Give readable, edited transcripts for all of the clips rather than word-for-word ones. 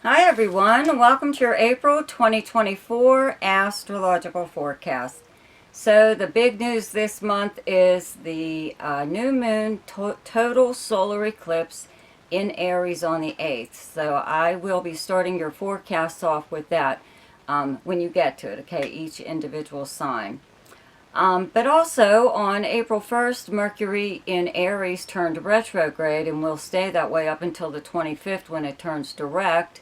Hi everyone, welcome to your April 2024 astrological forecast. So the big news this month is the new moon total solar eclipse in Aries on the 8th. So I will be starting your forecasts off with that when you get to it, okay, each individual sign. But also on April 1st, Mercury in Aries turned retrograde and will stay that way up until the 25th when it turns direct.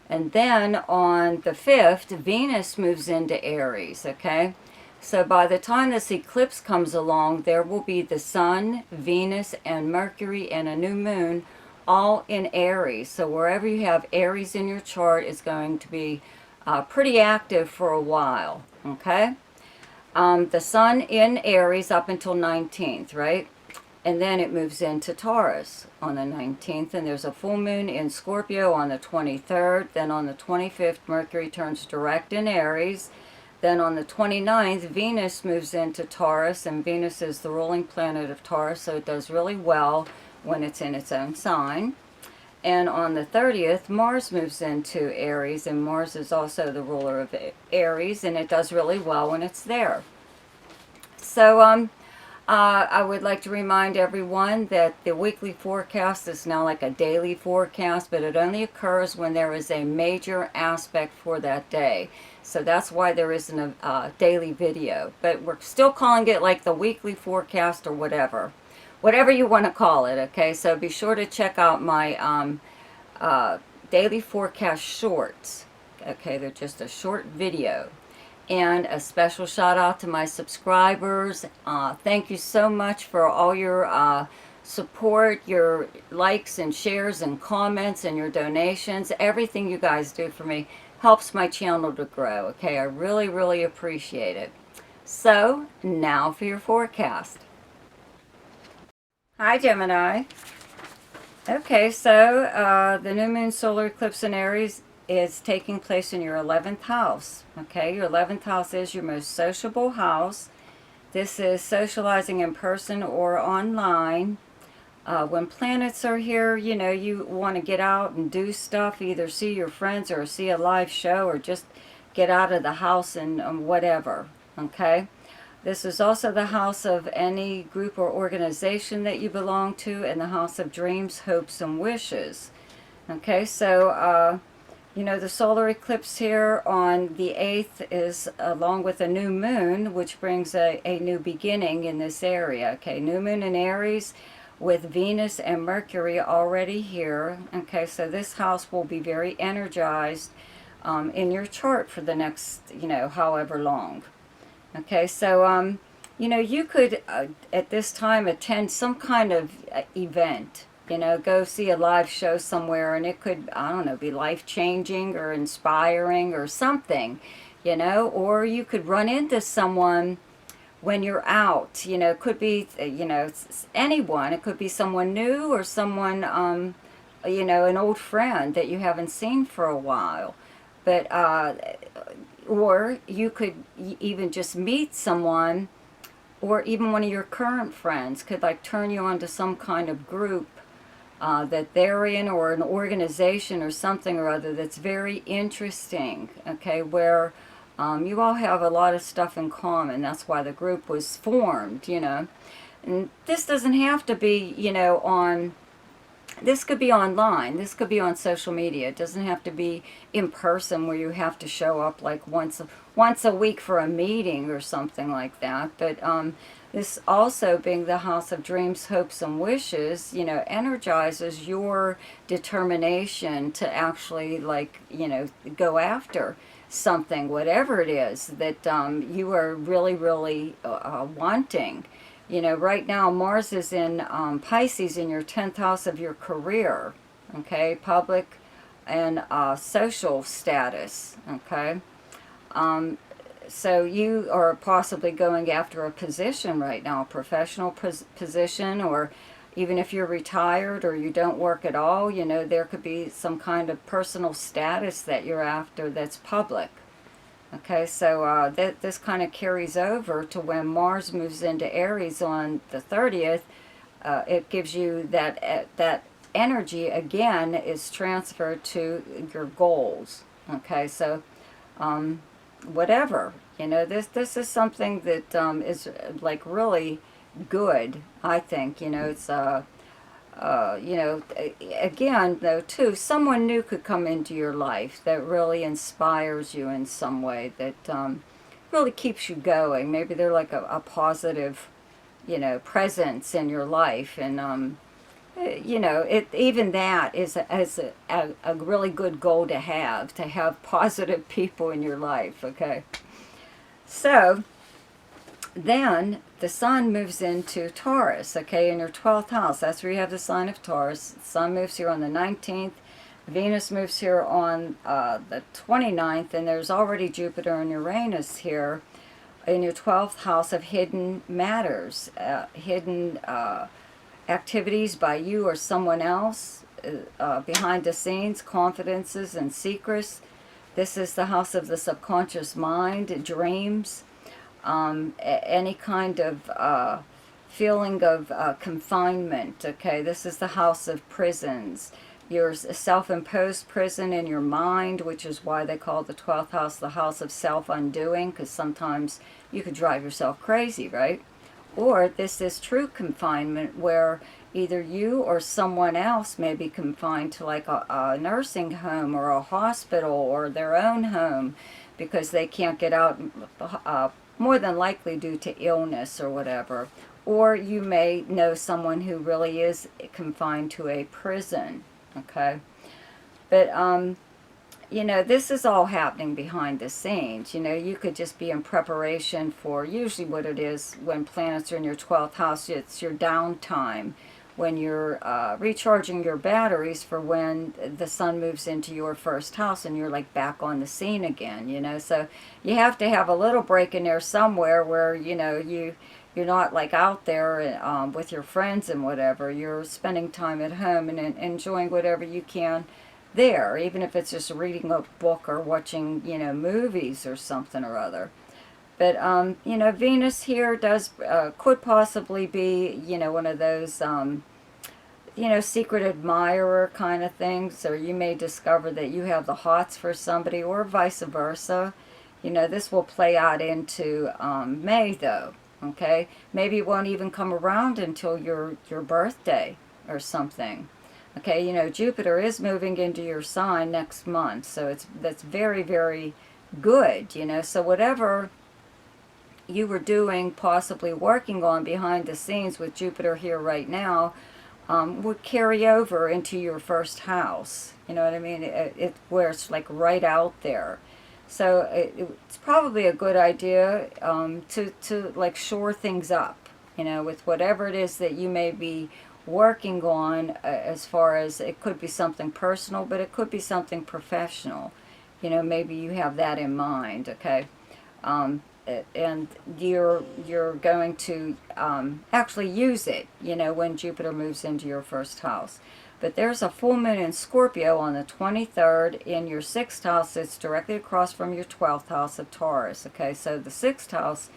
And then on the 5th, Venus moves into Aries, okay? So by the time this eclipse comes along, there will be the Sun, Venus, and Mercury and a new moon all in Aries. So wherever you have Aries in your chart is going to be pretty active for a while, okay? The Sun in Aries up until 19th, right? And then it moves into Taurus on the 19th, and there's a full moon in Scorpio on the 23rd. Then on the 25th, Mercury turns direct in Aries. Then on the 29th, Venus moves into Taurus, and Venus is the ruling planet of Taurus, so it does really well when it's in its own sign. And on the 30th, Mars moves into Aries, and Mars is also the ruler of Aries, and it does really well when it's there. So, I would like to remind everyone that the weekly forecast is now like a daily forecast, but it only occurs when there is a major aspect for that day. So that's why there isn't a daily video. But we're still calling it like the weekly forecast or whatever. Whatever you want to call it, okay? So be sure to check out my daily forecast shorts. Okay, they're just a short video. And a special shout out to my subscribers. Thank you so much for all your support, your likes and shares and comments and your donations. Everything you guys do for me helps my channel to grow. Okay, I really, really appreciate it. So, now for your forecast. Hi, Gemini. Okay, so the new moon solar eclipse in Aries is taking place in your 11th house. Okay, your 11th house is your most sociable house. This is socializing in person or online. When planets are here, you know, you want to get out and do stuff, either see your friends or see a live show or just get out of the house and whatever. Okay, this is also the house of any group or organization that you belong to, and the house of dreams, hopes, and wishes. Okay, so you know, the solar eclipse here on the 8th is along with a new moon, which brings a new beginning in this area. Okay, new moon in Aries with Venus and Mercury already here. Okay, so this house will be very energized in your chart for the next, you know, however long. Okay, so, you know, you could at this time attend some kind of event. You know, go see a live show somewhere, and it could, I don't know, be life-changing or inspiring or something, you know, or you could run into someone when you're out. You know, it could be, you know, anyone. It could be someone new or someone, you know, an old friend that you haven't seen for a while. But, or you could even just meet someone, or even one of your current friends could like turn you onto some kind of group that they're in, or an organization or something or other that's very interesting, okay, where you all have a lot of stuff in common. That's why the group was formed, you know. And this doesn't have to be, you know, this could be online, this could be on social media. It doesn't have to be in person where you have to show up like once a week for a meeting or something like that. But this also being the house of dreams, hopes, and wishes, you know, energizes your determination to actually, like, you know, go after something, whatever it is that you are really, really wanting. You know, right now Mars is in Pisces in your 10th house of your career, okay, public and social status, okay. So you are possibly going after a position right now, a professional position, or even if you're retired or you don't work at all, you know, there could be some kind of personal status that you're after that's public. Okay, so this kind of carries over to when Mars moves into Aries on the 30th. It gives you that energy again is transferred to your goals. Okay, so whatever, this is something that is like really good. I think it's again though too, someone new could come into your life that really inspires you in some way, that really keeps you going. Maybe they're like a positive presence in your life, and it even that is a really good goal to have positive people in your life. Okay, so then the sun moves into Taurus, okay, in your 12th house. That's where you have the sign of Taurus. The sun moves here on the 19th. Venus moves here on the 29th, and there's already Jupiter and Uranus here in your 12th house of hidden matters, hidden activities by you or someone else, behind the scenes, confidences and secrets. This is the house of the subconscious mind, dreams, any kind of feeling of confinement. Okay, this is the house of prisons. Your self-imposed prison in your mind, which is why they call the 12th house the house of self-undoing, because sometimes you could drive yourself crazy, right? Or this is true confinement, where either you or someone else may be confined to like a nursing home or a hospital or their own home because they can't get out, more than likely due to illness or whatever. Or you may know someone who really is confined to a prison, okay? But, this is all happening behind the scenes. You could just be in preparation for, usually what it is when planets are in your 12th house, it's your downtime, when you're recharging your batteries for when the sun moves into your first house and you're like back on the scene again, So you have to have a little break in there somewhere where, you're not like out there with your friends and whatever. You're spending time at home and enjoying whatever you can there, even if it's just reading a book or watching, movies or something or other. But, Venus here could possibly be, one of those, secret admirer kind of things, or you may discover that you have the hots for somebody, or vice versa. This will play out into May, though, okay? Maybe it won't even come around until your birthday or something. Okay, Jupiter is moving into your sign next month, so that's very, very good, So whatever you were doing, possibly working on behind the scenes with Jupiter here right now, would carry over into your first house. You know what I mean? Where it's like right out there. So it's probably a good idea to like shore things up, with whatever it is that you may be working on, as far as it could be something personal, but it could be something professional. Maybe you have that in mind, okay? And you're going to actually use it, when Jupiter moves into your first house. But there's a full moon in Scorpio on the 23rd in your 6th house. It's directly across from your 12th house of Taurus, okay? So the 6th house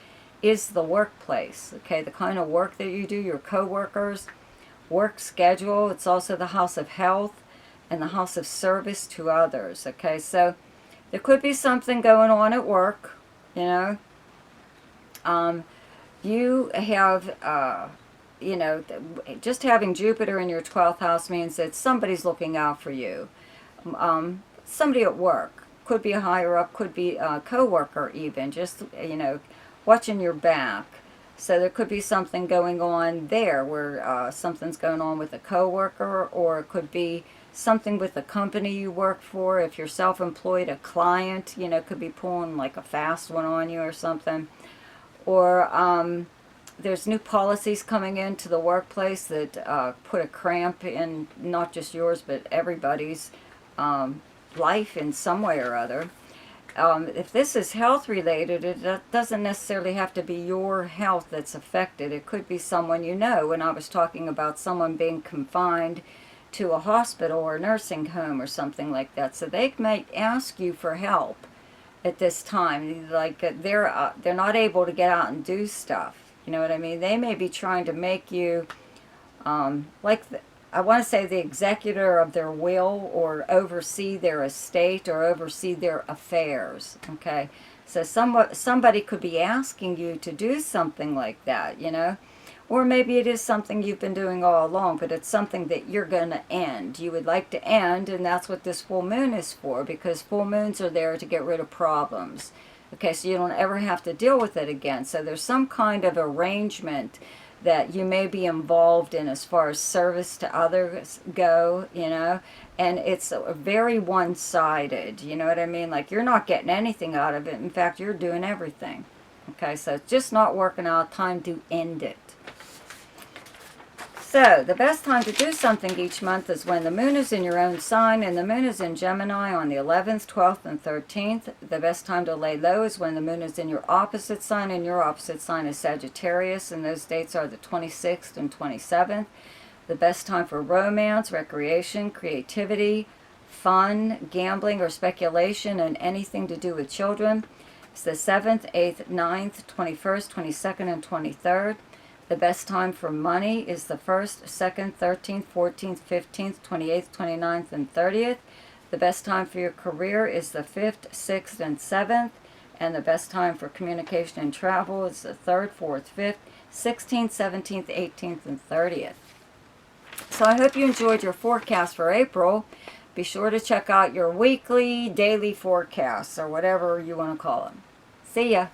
is the workplace, okay? The kind of work that you do, your co-workers, work schedule. It's also the house of health and the house of service to others, okay? So there could be something going on at work, you have, just having Jupiter in your 12th house means that somebody's looking out for you. Somebody at work, could be a higher up, could be a co-worker even, just, watching your back. So there could be something going on there where something's going on with a coworker, or it could be something with the company you work for. If you're self-employed, a client, could be pulling like a fast one on you or something. Or there's new policies coming into the workplace that put a cramp in not just yours but everybody's life in some way or other. If this is health related, it doesn't necessarily have to be your health that's affected. It could be someone you know. When I was talking about someone being confined to a hospital or nursing home or something like that, so they might ask you for help at this time. Like they're not able to get out and do stuff. You know what I mean? They may be trying to make you I want to say the executor of their will, or oversee their estate, or oversee their affairs. Okay, so somebody could be asking you to do something like that, you know. Or maybe it is something you've been doing all along, but it's something that you're going to end. You would like to end, and that's what this full moon is for, because full moons are there to get rid of problems. Okay, so you don't ever have to deal with it again. So there's some kind of arrangement that you may be involved in as far as service to others go, you know, and it's very one-sided, you know what I mean? Like, you're not getting anything out of it. In fact, you're doing everything. Okay, so it's just not working out. Time to end it. So, the best time to do something each month is when the moon is in your own sign, and the moon is in Gemini on the 11th, 12th, and 13th. The best time to lay low is when the moon is in your opposite sign, and your opposite sign is Sagittarius, and those dates are the 26th and 27th. The best time for romance, recreation, creativity, fun, gambling, or speculation, and anything to do with children is the 7th, 8th, 9th, 21st, 22nd, and 23rd. The best time for money is the 1st, 2nd, 13th, 14th, 15th, 28th, 29th, and 30th. The best time for your career is the 5th, 6th, and 7th. And the best time for communication and travel is the 3rd, 4th, 5th, 16th, 17th, 18th, and 30th. So I hope you enjoyed your forecast for April. Be sure to check out your weekly, daily forecasts, or whatever you want to call them. See ya.